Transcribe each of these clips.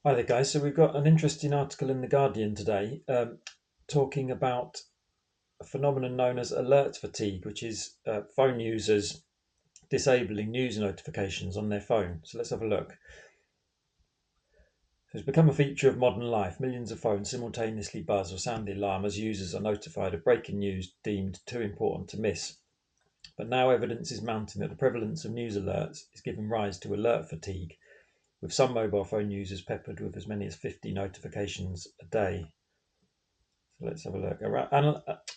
Hi there, guys. So we've got an interesting article in The Guardian today talking about a phenomenon known as alert fatigue, which is phone users disabling news notifications on their phone. So let's have a look. So it's become a feature of modern life. Millions of phones simultaneously buzz or sound the alarm as users are notified of breaking news deemed too important to miss. But now evidence is mounting that the prevalence of news alerts is giving rise to alert fatigue, with some mobile phone users peppered with as many as 50 notifications a day. So let's have a look.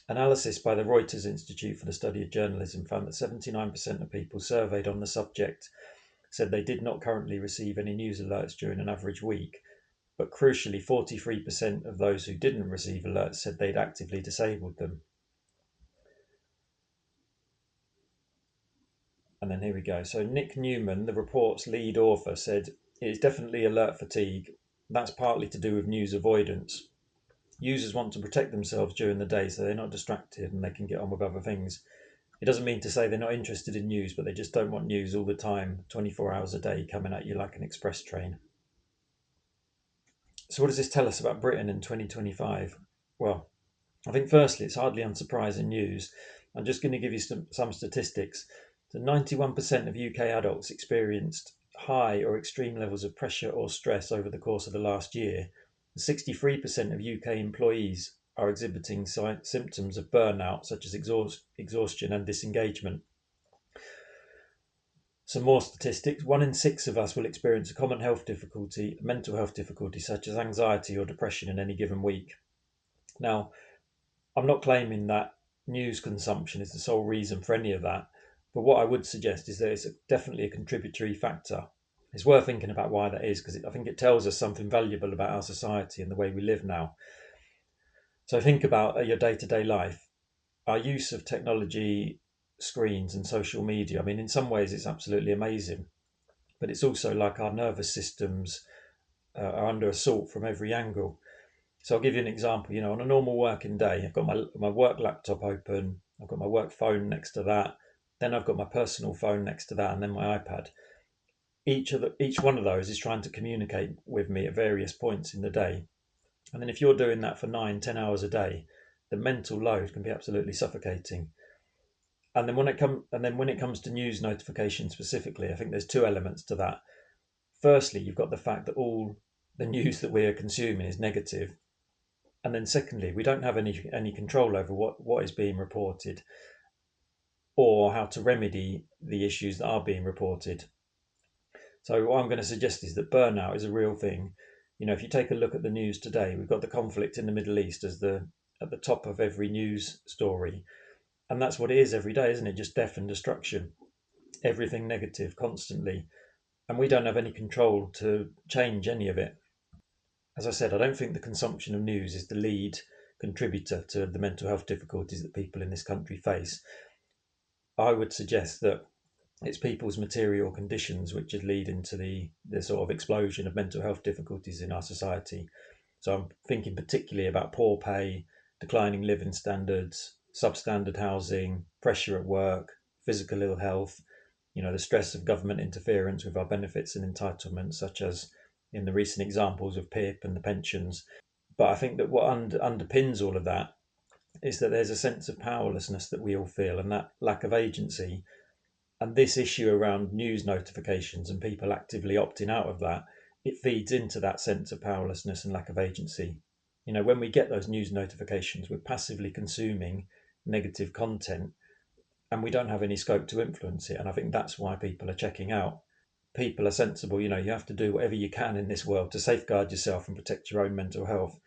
Analysis by the Reuters Institute for the Study of Journalism found that 79% of people surveyed on the subject said they did not currently receive any news alerts during an average week. But crucially, 43% of those who didn't receive alerts said they'd actively disabled them. And then here we go. So Nick Newman, the report's lead author, said it is definitely alert fatigue. That's partly to do with news avoidance. Users want to protect themselves during the day so they're not distracted and they can get on with other things. It doesn't mean to say they're not interested in news, but they just don't want news all the time, 24 hours a day, coming at you like an express train. So, what does this tell us about Britain in 2025? Well, I think firstly, it's hardly unsurprising news. I'm just going to give you some statistics. So, 91% of UK adults experienced high or extreme levels of pressure or stress over the course of the last year. 63% of UK employees are exhibiting symptoms of burnout, such as exhaustion and disengagement. Some more statistics: 1 in 6 of us will experience a common health difficulty, a mental health difficulty, such as anxiety or depression in any given week. Now, I'm not claiming that news consumption is the sole reason for any of that, but what I would suggest is that it's definitely a contributory factor. It's worth thinking about why that is, because I think it tells us something valuable about our society and the way we live now. So think about your day to day life. Our use of technology, screens, and social media. I mean, in some ways, it's absolutely amazing, but it's also like our nervous systems are under assault from every angle. So I'll give you an example. On a normal working day, I've got my work laptop open, I've got my work phone next to that, then I've got my personal phone next to that, and then my iPad. Each one of those is trying to communicate with me at various points in the day. And then if you're doing that for 9, 10 hours a day, the mental load can be absolutely suffocating. And then when it comes to news notifications specifically, I think there's two elements to that. Firstly, you've got the fact that all the news that we are consuming is negative, and then secondly, we don't have any control over what is being reported or how to remedy the issues that are being reported. So what I'm going to suggest is that burnout is a real thing. If you take a look at the news today, we've got the conflict in the Middle East as the at the top of every news story, and that's what it is every day, isn't it? Just death and destruction, everything negative constantly, and we don't have any control to change any of it. As I said, I don't think the consumption of news is the lead contributor to the mental health difficulties that people in this country face. I would suggest that it's people's material conditions which are leading to the sort of explosion of mental health difficulties in our society. So I'm thinking particularly about poor pay, declining living standards, substandard housing, pressure at work, physical ill health, the stress of government interference with our benefits and entitlements, such as in the recent examples of PIP and the pensions. But I think that what underpins all of that is that there's a sense of powerlessness that we all feel, and that lack of agency. And this issue around news notifications and people actively opting out of that, it feeds into that sense of powerlessness and lack of agency. When we get those news notifications, we're passively consuming negative content and we don't have any scope to influence it. And I think that's why people are checking out. People are sensible. You have to do whatever you can in this world to safeguard yourself and protect your own mental health.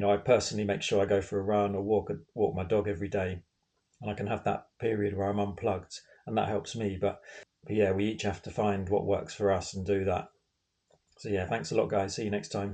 I personally make sure I go for a run or walk my dog every day, and I can have that period where I'm unplugged, and that helps me. But yeah, we each have to find what works for us and do that. So yeah, thanks a lot, guys. See you next time.